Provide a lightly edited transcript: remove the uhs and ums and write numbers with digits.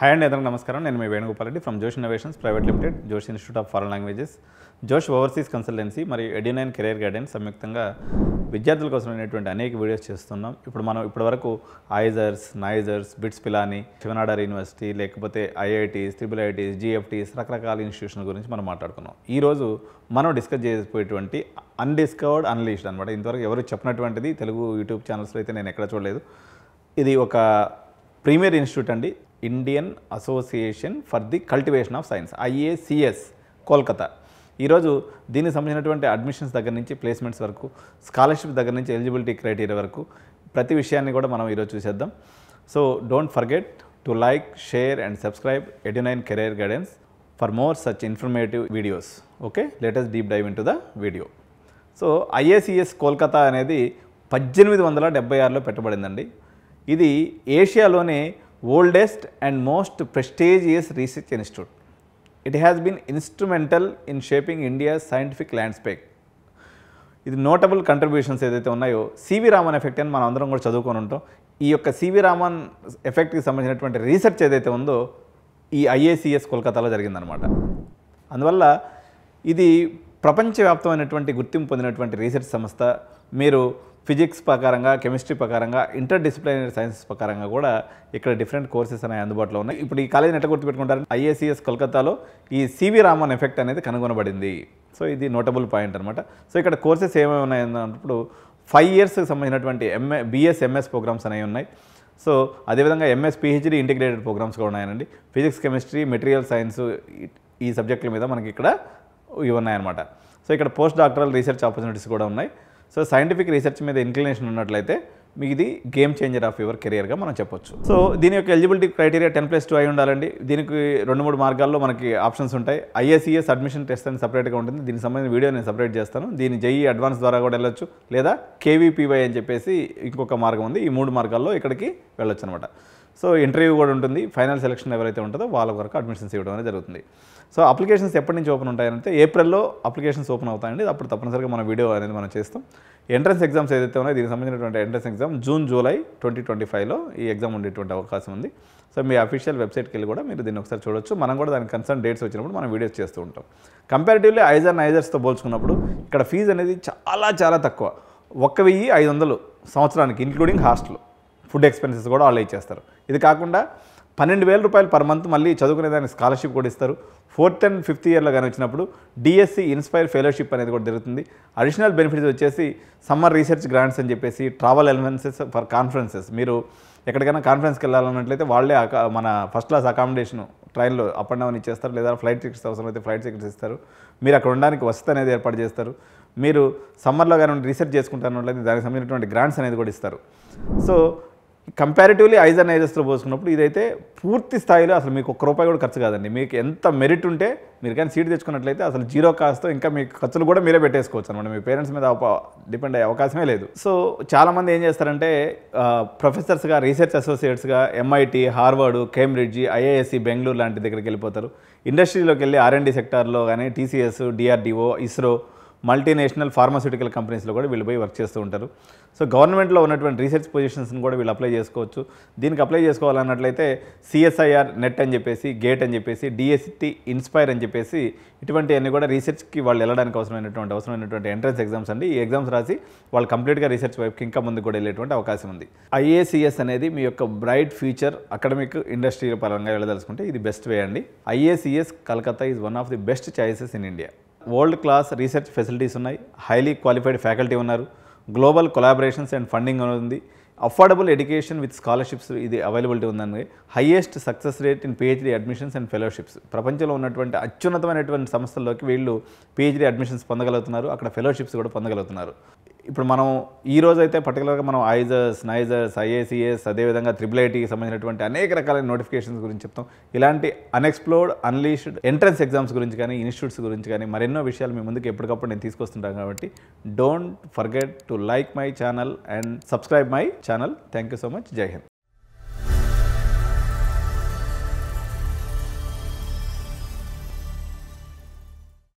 Hi అండి, అందరికీ నమస్కారం. నేను మీ వేణుగోపాల్ రెడ్డి ఫ్రమ్ జోష్ ఇన్నోవేషన్స్ ప్రైవేట్ లిమిటెడ్, జోష్ ఇన్స్టిట్యూట్ ఆఫ్ ఫారెన్ లాంగ్వేజెస్, జోష్ ఓవర్సీస్ కన్సల్టెన్సీ మరియు ఎడ్యునైన్ కెరీర్ గైడెన్స్ సంయుక్తంగా విద్యార్థుల కోసమైనటువంటి అనేక వీడియోస్ చేస్తున్నాం. ఇప్పుడు మనం ఇప్పటివరకు ఐజర్స్, నైజర్స్, బిట్స్ పిలాని, శివనాడార్ యూనివర్సిటీ, లేకపోతే ఐఐటీస్, IIITs, GFTs రకరకాల ఇన్స్టిట్యూషన్ల గురించి మనం మాట్లాడుకున్నాం. ఈరోజు మనం డిస్కస్ చేసిపోయేటువంటి అన్డిస్కవర్డ్, అన్లీష్డ్ అనమాట. ఇంతవరకు ఎవరు చెప్పినటువంటిది తెలుగు యూట్యూబ్ ఛానల్స్లో అయితే నేను ఎక్కడ చూడలేదు. ఇది ఒక ప్రీమియర్ ఇన్స్టిట్యూట్ అండి, Indian association for the cultivation of science, IACS, Kolkata. ఈరోజు దీనికి సంబంధించినటువంటి అడ్మిషన్స్ దగ్గర నుంచి ప్లేస్మెంట్స్ వరకు, స్కాలర్షిప్ దగ్గర నుంచి ఎలిజిబిలిటీ క్రైటీరియా వరకు ప్రతి విషయాన్ని కూడా మనం ఈరోజు చూసేద్దాం. So don't forget to like, share and subscribe Edunine career guidance for more such informative videos. Okay, let us deep dive into the video. So IACS Kolkata అనేది 1876లో పెట్టబడిందండి. ఇది ఏషియాలోనే oldest and most prestigious research institute. It has been instrumental in shaping India scientific landscape. ఇది notable contributions ఏదైతే ఉన్నాయో, CV Raman effect అని మనం అందరం కూడా చదువుకొని ఉంటాం. ఈ యొక్క సివి రామన్ ఎఫెక్ట్కి సంబంధించినటువంటి రీసెర్చ్ ఏదైతే ఉందో ఈ IACS కోల్కతాలో జరిగిందనమాట. అందువల్ల ఇది ప్రపంచవ్యాప్తమైనటువంటి గుర్తింపు పొందినటువంటి రీసెర్చ్ సంస్థ. మీరు ఫిజిక్స్ ప్రకారంగా, కెమిస్ట్రీ ప్రకారంగా, ఇంటర్ డిసిప్లినరీ సైన్సెస్ ప్రకారంగా కూడా ఇక్కడ డిఫరెంట్ కోర్సెస్ అనేవి అందుబాటులో ఉన్నాయి. ఇప్పుడు ఈ కాలేజీని ఎట్లా గుర్తుపెట్టుకుంటారు? IACS కోల్కతాలో ఈ సివి రామన్ ఎఫెక్ట్ అనేది కనుగొనబడింది. సో ఇది నోటబుల్ పాయింట్ అనమాట. సో ఇక్కడ కోర్సెస్ ఏమేమి ఉన్నాయన్నప్పుడు 5 ఇయర్స్కి సంబంధించినటువంటి BS, MS ప్రోగ్రామ్స్ అనేవి ఉన్నాయి. సో అదేవిధంగా MS, PhD ఇంటిగ్రేటెడ్ ప్రోగ్రామ్స్ కూడా ఉన్నాయనండి. ఫిజిక్స్, కెమిస్ట్రీ, మెటీరియల్ సైన్స్ ఈ సబ్జెక్టుల మీద మనకి ఇక్కడ ఇవి ఉన్నాయన్నమాట. సో ఇక్కడ పోస్ట్ డాక్టరల్ రీసెర్చ్ ఆపర్చునిటీస్ కూడా ఉన్నాయి. సో సైంటిఫిక్ రీసెర్చ్ మీద ఇంక్లినేషన్ ఉన్నట్లయితే మీకు ఇది గేమ్ చేంజర్ ఆఫ్ యువర్ కెరియర్గా మనం చెప్పొచ్చు. సో దీని యొక్క ఎలిజిబిలిటీ క్రైటీరియా 10+2 అయి ఉండాలండి. దీనికి 2-3 మార్గాల్లో మనకి ఆప్షన్స్ ఉంటాయి. IACS అడ్మిషన్ టెస్ట్ అని సపరేట్గా ఉంటుంది. దీనికి సంబంధించిన వీడియో నేను సపరేట్ చేస్తాను. దీని JEE అడ్వాన్స్ ద్వారా కూడా వెళ్ళొచ్చు, లేదా KVPY అని చెప్పేసి ఇంకొక మార్గం ఉంది. ఈ 3 మార్గాల్లో ఇక్కడికి వెళ్ళొచ్చు అనమాట. సో ఇంటర్వ్యూ కూడా ఉంటుంది. ఫైనల్ సెలక్షన్ ఎవరైతే ఉంటుందో వాళ్ళ వరకు అడ్మిషన్స్ ఇవ్వడం అనేది జరుగుతుంది. సో అప్లికేషన్స్ ఎప్పటి నుంచి ఓపెన్ ఉంటాయంటే ఏప్రిల్లో అప్లికేషన్స్ ఓపెన్ అవుతాయండి. అప్పుడు తప్పనిసరిగా మన వీడియో అనేది మనం చేస్తాం. ఎంట్రన్స్ ఎగ్జామ్స్ ఏదైతే ఉన్నాయో దీనికి సంబంధించినటువంటి ఎంట్రన్స్ ఎగ్జామ్ జూన్, జూలై 2025లో ఈ ఎగ్జామ్ ఉండేటువంటి అవకాశం ఉంది. సో మీ అఫీషియల్ వెబ్సైట్కి వెళ్ళి కూడా మీరు దీన్ని ఒకసారి చూడొచ్చు. మనం కూడా దానికి కన్సర్న్ డేట్స్ వచ్చినప్పుడు మనం వీడియోస్ చేస్తూ ఉంటాం. కంపారిటివ్లీ ఐజర్స్తో పోల్చుకున్నప్పుడు ఇక్కడ ఫీజు అనేది చాలా తక్కువ. 1,500 సంవత్సరానికి, ఇంక్లూడింగ్ హాస్టల్, ఫుడ్ ఎక్స్పెన్సెస్ కూడా వాళ్ళే ఇచ్చేస్తారు. ఇది కాకుండా 12,000 రూపాయలు పర్ మంత్ మళ్ళీ చదువుకునే దానికి స్కాలర్షిప్ కూడా ఇస్తారు. 4th and 5th ఇయర్లో కానీ వచ్చినప్పుడు DSc ఇన్స్పైర్ ఫెలోషిప్ అనేది కూడా జరుగుతుంది. అడిషనల్ బెనిఫిట్స్ వచ్చేసి సమ్మర్ రీసెర్చ్ గ్రాంట్స్ అని చెప్పేసి, ట్రావెల్ అలవెన్సెస్ ఫర్ కాన్ఫరెన్సెస్. మీరు ఎక్కడికైనా కాన్ఫరెన్స్కి వెళ్ళాలన్నట్లయితే వాళ్ళే మన ఫస్ట్ క్లాస్ అకామిడేషన్ ట్రైన్లో అప్ అండ్ డౌన్ ఇచ్చేస్తారు, లేదా ఫ్లైట్ టికెట్స్ అవసరమైతే ఫ్లైట్ టికెట్స్ ఇస్తారు. మీరు అక్కడ ఉండడానికి వసతి అనేది ఏర్పాటు చేస్తారు. మీరు సమ్మర్లో కానీ రీసెర్చ్ చేసుకుంటారన్నట్లయితే దానికి సంబంధించినటువంటి గ్రాంట్స్ అనేది కూడా ఇస్తారు. సో కంపారిటివ్లీ ఐజర్స్తో పోసుకున్నప్పుడు ఇదైతే పూర్తి స్థాయిలో అసలు మీకు ₹1 కూడా ఖర్చు కాదండి. మీకు ఎంత మెరిట్ ఉంటే మీరు కానీ సీట్ తెచ్చుకున్నట్లయితే అసలు 0 కాస్ట్తో ఇంకా మీకు ఖర్చులు కూడా మీరే పెట్టేసుకోవచ్చు అనమాట. మీ పేరెంట్స్ మీద డిపెండ్ అయ్యే అవకాశమే లేదు. సో చాలామంది ఏం చేస్తారంటే ప్రొఫెసర్స్గా, రీసెర్చ్ అసోసియేట్స్గా MIT, Harvard, Cambridge, IISc Bengaluru లాంటి దగ్గరికి వెళ్ళిపోతారు. ఇండస్ట్రీలోకి వెళ్ళి R&D సెక్టార్లో కానీ TCS, DRDO, ISRO, multinational pharmaceutical కంపెనీస్లో కూడా వీళ్ళు పోయి వర్క్ చేస్తూ ఉంటారు. సో గవర్నమెంట్లో ఉన్నటువంటి రీసెర్చ్ పొజిషన్స్ని కూడా వీళ్ళు అప్లై చేసుకోవచ్చు. దీనికి అప్లై చేసుకోవాలన్నట్లయితే CSIR నెట్ అని చెప్పేసి, గేట్ అని చెప్పేసి, DST ఇన్స్పైర్ అని చెప్పేసి ఇటువంటివన్నీ కూడా రీసెర్చ్కి వాళ్ళు వెళ్ళడానికి అవసరమైనటువంటి ఎంట్రన్స్ ఎగ్జామ్స్ అండి. ఈ ఎగ్జామ్స్ రాసి వాళ్ళు కంప్లీట్గా రీసెర్చ్ వైపుకి ఇంకా ముందుకు కూడా వెళ్ళేటువంటి అవకాశం ఉంది. IACS అనేది మీ యొక్క బ్రైట్ ఫ్యూచర్ అకాడమిక్ ఇండస్ట్రీ పరంగా వెళ్ళదలుచుకుంటే ఇది బెస్ట్ వే అండి. IACS Calcutta is one of the best choices in India. World class research facilities ఉన్నాయి, హైలీ క్వాలిఫైడ్ ఫ్యాకల్టీ ఉన్నారు, గ్లోబల్ కొలాబరేషన్స్ అండ్ ఫండింగ్ ఉంది, అఫోర్డబుల్ ఎడ్యుకేషన్ విత్ స్కాలర్షిప్స్ ఇది availability ఉందండి. Highest success rate in PhD admissions and fellowships. ప్రపంచంలో ఉన్నటువంటి అత్యున్నతమైనటువంటి సంస్థల్లోకి వీళ్ళు PhD admissions పొందగలుగుతున్నారు, అక్కడ ఫెలోషిప్స్ కూడా పొందగలుగుతున్నారు. ఇప్పుడు మనం ఈ రోజు అయితే పర్టికులర్గా మనం ఐజర్స్, నైజర్స్, IACS, అదేవిధంగా IIITకి సంబంధించినటువంటి అనేక రకాలైన నోటిఫికేషన్స్ గురించి చెప్తాం. ఇలాంటి అన్ఎక్స్ప్లోర్డ్, అన్లీష్డ్ ఎంట్రన్స్ ఎగ్జామ్స్ గురించి కానీ, ఇన్స్టిట్యూట్స్ గురించి కానీ మరెన్నో విషయాలు మీ ముందుకు ఎప్పటికప్పుడు నేను తీసుకొస్తుంటాను. కాబట్టి don't forget to like my channel and subscribe my channel. Thank you so much. జై హింద్.